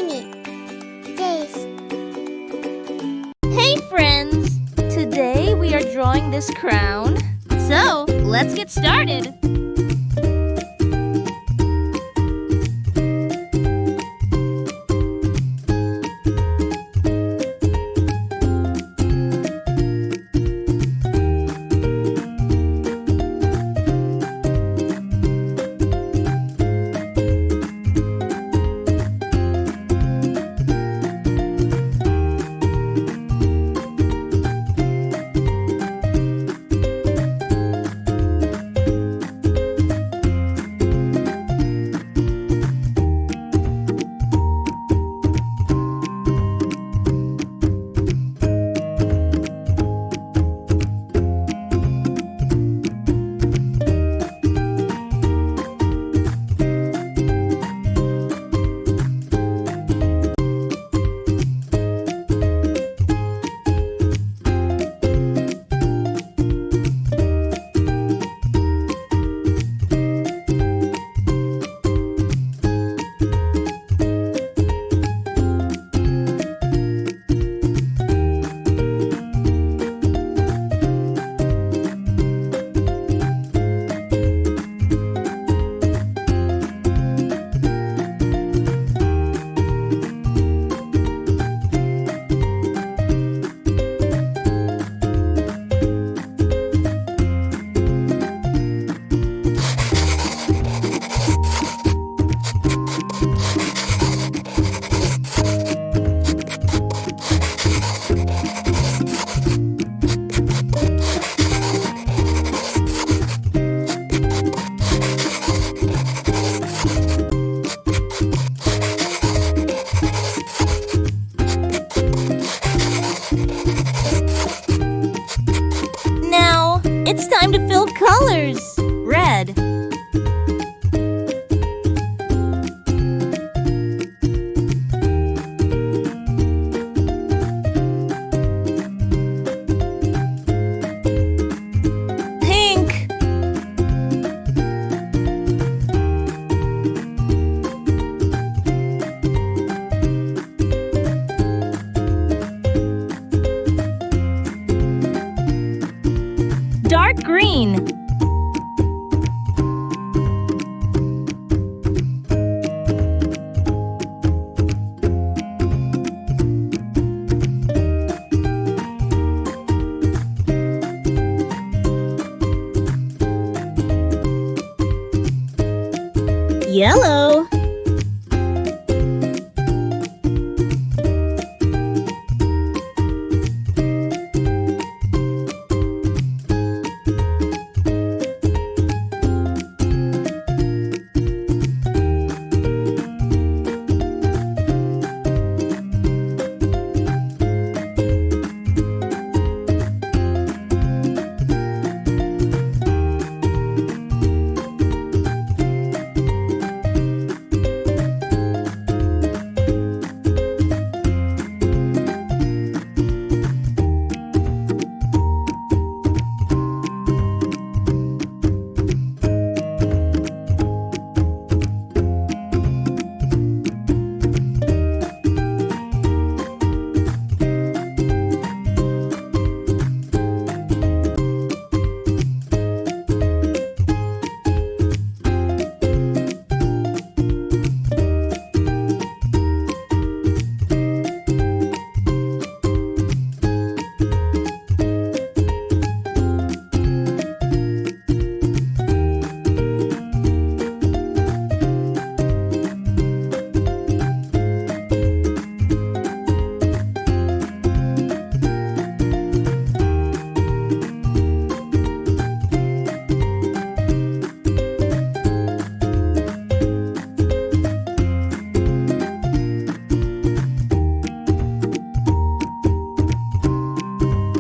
Dreamy Days. Hey friends! Today we are drawing this crown. So, let's get started! It's time to fill colors! Red. Pink. Dark green. Yellow.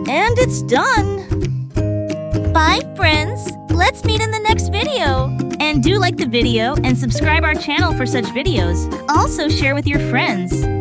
And it's done! Bye, friends! Let's meet in the next video! And do like the video and subscribe our channel for such videos. Also share with your friends.